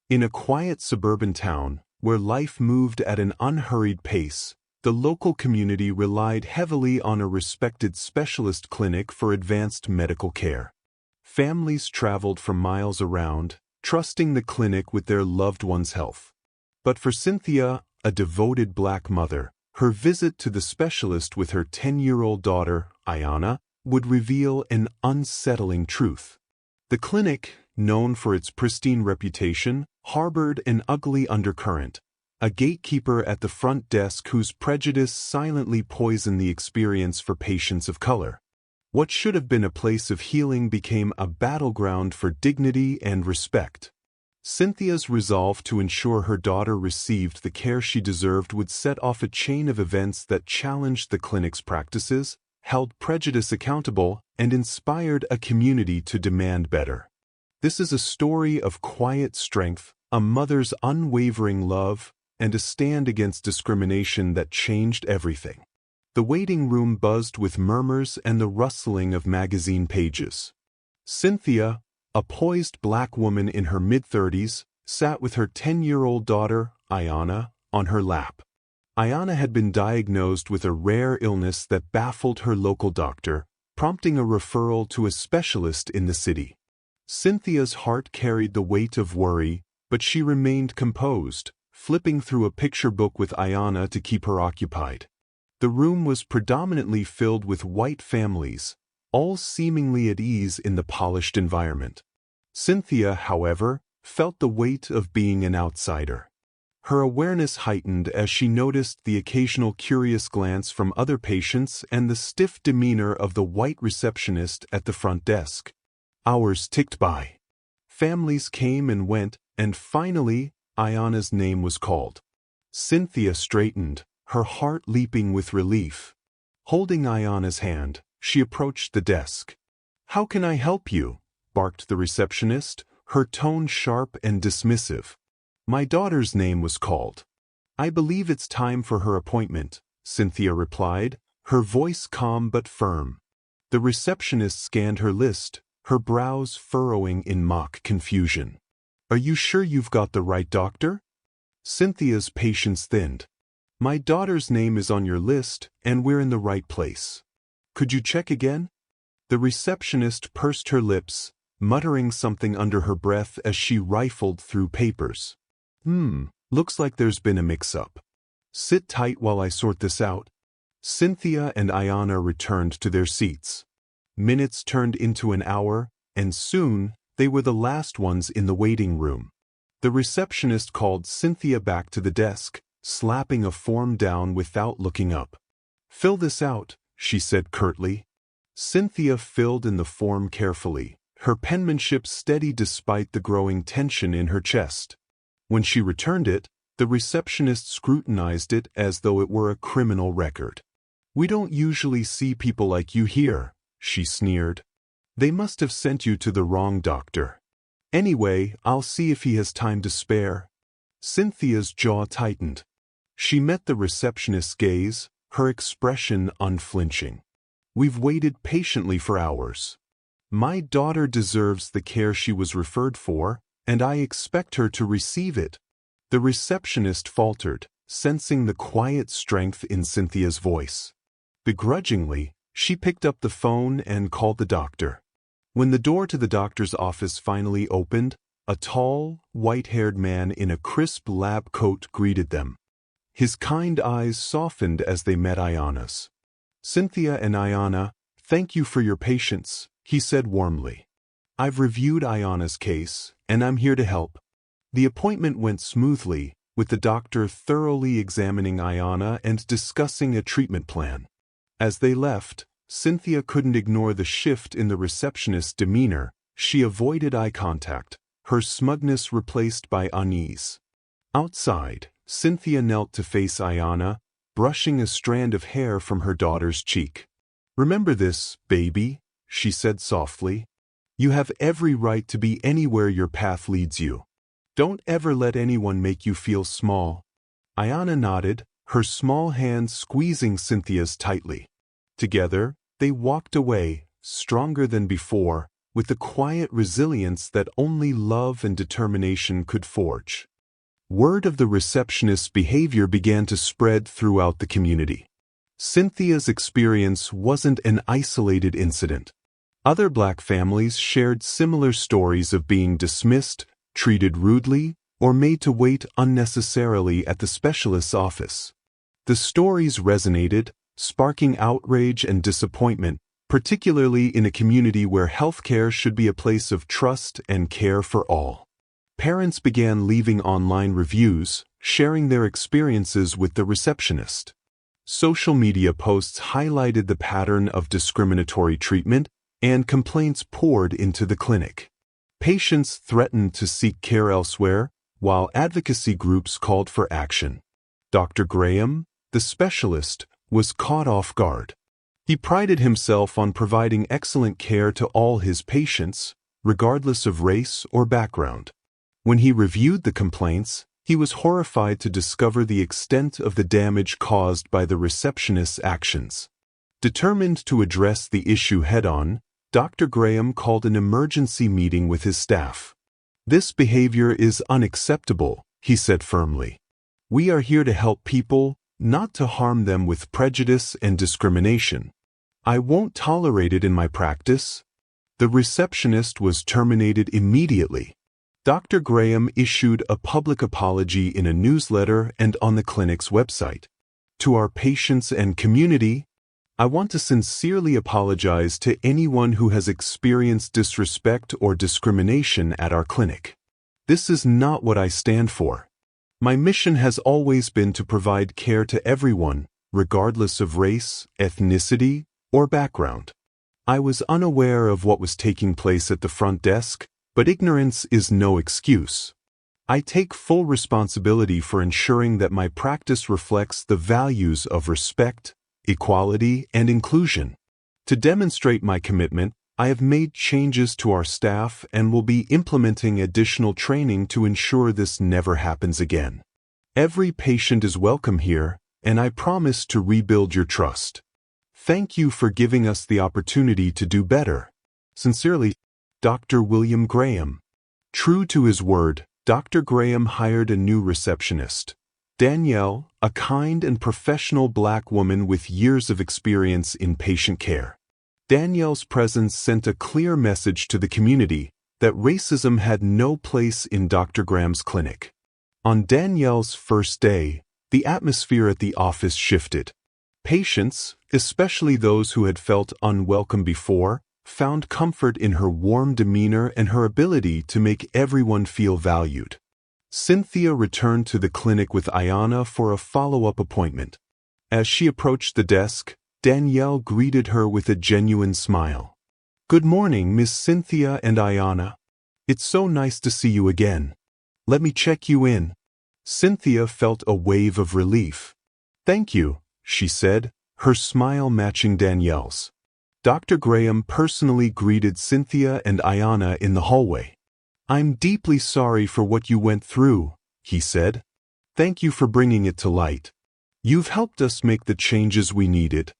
In a quiet suburban town, where life moved at an unhurried pace, the local community relied heavily on a respected specialist clinic for advanced medical care. Families traveled from miles around, trusting the clinic with their loved one's health. But for Cynthia, a devoted Black mother, her visit to the specialist with her 10-year-old daughter, Ayanna, would reveal an unsettling truth. The clinic, known for its pristine reputation, harbored an ugly undercurrent, a gatekeeper at the front desk whose prejudice silently poisoned the experience for patients of color. What should have been a place of healing became a battleground for dignity and respect. Cynthia's resolve to ensure her daughter received the care she deserved would set off a chain of events that challenged the clinic's practices, held prejudice accountable, and inspired a community to demand better. This is a story of quiet strength, a mother's unwavering love, and a stand against discrimination that changed everything. The waiting room buzzed with murmurs and the rustling of magazine pages. Cynthia, a poised Black woman in her mid-30s, sat with her 10-year-old daughter, Ayanna, on her lap. Ayanna had been diagnosed with a rare illness that baffled her local doctor, prompting a referral to a specialist in the city. Cynthia's heart carried the weight of worry, but she remained composed, flipping through a picture book with Ayanna to keep her occupied. The room was predominantly filled with white families, all seemingly at ease in the polished environment. Cynthia, however, felt the weight of being an outsider. Her awareness heightened as she noticed the occasional curious glance from other patients and the stiff demeanor of the white receptionist at the front desk. Hours ticked by. Families came and went, and finally, Ayanna's name was called. Cynthia straightened, her heart leaping with relief. Holding Ayanna's hand, she approached the desk. "How can I help you?" barked the receptionist, her tone sharp and dismissive. "My daughter's name was called." "I believe it's time for her appointment," Cynthia replied, her voice calm but firm. The receptionist scanned her list, her brows furrowing in mock confusion. "Are you sure you've got the right doctor?" Cynthia's patience thinned. "My daughter's name is on your list, and we're in the right place. Could you check again?" The receptionist pursed her lips, muttering something under her breath as she rifled through papers. Looks like there's been a mix-up. Sit tight while I sort this out." Cynthia and Ayanna returned to their seats. Minutes turned into an hour, and soon, they were the last ones in the waiting room. The receptionist called Cynthia back to the desk, slapping a form down without looking up. "Fill this out," she said curtly. Cynthia filled in the form carefully, her penmanship steady despite the growing tension in her chest. When she returned it, the receptionist scrutinized it as though it were a criminal record. "We don't usually see people like you here," she sneered. "They must have sent you to the wrong doctor. Anyway, I'll see if he has time to spare." Cynthia's jaw tightened. She met the receptionist's gaze, her expression unflinching. "We've waited patiently for hours. My daughter deserves the care she was referred for, and I expect her to receive it." The receptionist faltered, sensing the quiet strength in Cynthia's voice. Begrudgingly, she picked up the phone and called the doctor. When the door to the doctor's office finally opened, a tall, white-haired man in a crisp lab coat greeted them. His kind eyes softened as they met Ayanna's. "Cynthia and Ayanna, thank you for your patience," he said warmly. "I've reviewed Ayanna's case, and I'm here to help." The appointment went smoothly, with the doctor thoroughly examining Ayanna and discussing a treatment plan. As they left, Cynthia couldn't ignore the shift in the receptionist's demeanor. She avoided eye contact, her smugness replaced by unease. Outside, Cynthia knelt to face Ayanna, brushing a strand of hair from her daughter's cheek. "Remember this, baby," she said softly. "You have every right to be anywhere your path leads you. Don't ever let anyone make you feel small." Ayanna nodded, her small hands squeezing Cynthia's tightly. Together, they walked away, stronger than before, with the quiet resilience that only love and determination could forge. Word of the receptionist's behavior began to spread throughout the community. Cynthia's experience wasn't an isolated incident. Other Black families shared similar stories of being dismissed, treated rudely, or made to wait unnecessarily at the specialist's office. The stories resonated, sparking outrage and disappointment, particularly in a community where healthcare should be a place of trust and care for all. Parents began leaving online reviews, sharing their experiences with the receptionist. Social media posts highlighted the pattern of discriminatory treatment, and complaints poured into the clinic. Patients threatened to seek care elsewhere, while advocacy groups called for action. Dr. Graham, the specialist, was caught off guard. He prided himself on providing excellent care to all his patients, regardless of race or background. When he reviewed the complaints, he was horrified to discover the extent of the damage caused by the receptionist's actions. Determined to address the issue head-on, Dr. Graham called an emergency meeting with his staff. "This behavior is unacceptable," he said firmly. "We are here to help people, not to harm them with prejudice and discrimination. I won't tolerate it in my practice." The receptionist was terminated immediately. Dr. Graham issued a public apology in a newsletter and on the clinic's website. "To our patients and community, I want to sincerely apologize to anyone who has experienced disrespect or discrimination at our clinic. This is not what I stand for. My mission has always been to provide care to everyone, regardless of race, ethnicity, or background. I was unaware of what was taking place at the front desk, but ignorance is no excuse. I take full responsibility for ensuring that my practice reflects the values of respect, equality, and inclusion. To demonstrate my commitment, I have made changes to our staff and will be implementing additional training to ensure this never happens again. Every patient is welcome here, and I promise to rebuild your trust. Thank you for giving us the opportunity to do better. Sincerely, Dr. William Graham." True to his word, Dr. Graham hired a new receptionist, Danielle, a kind and professional Black woman with years of experience in patient care. Danielle's presence sent a clear message to the community that racism had no place in Dr. Graham's clinic. On Danielle's first day, the atmosphere at the office shifted. Patients, especially those who had felt unwelcome before, found comfort in her warm demeanor and her ability to make everyone feel valued. Cynthia returned to the clinic with Ayanna for a follow-up appointment. As she approached the desk, Danielle greeted her with a genuine smile. "Good morning, Miss Cynthia and Ayanna. It's so nice to see you again. Let me check you in." Cynthia felt a wave of relief. "Thank you," she said, her smile matching Danielle's. Dr. Graham personally greeted Cynthia and Ayanna in the hallway. "I'm deeply sorry for what you went through," he said. "Thank you for bringing it to light. You've helped us make the changes we needed."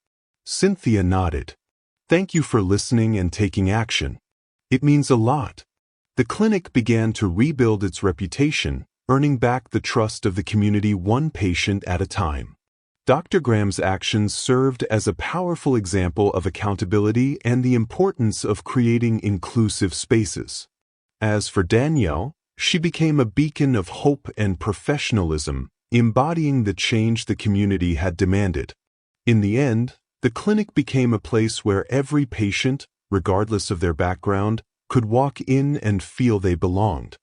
Cynthia nodded. "Thank you for listening and taking action. It means a lot." The clinic began to rebuild its reputation, earning back the trust of the community one patient at a time. Dr. Graham's actions served as a powerful example of accountability and the importance of creating inclusive spaces. As for Danielle, she became a beacon of hope and professionalism, embodying the change the community had demanded. In the end, the clinic became a place where every patient, regardless of their background, could walk in and feel they belonged.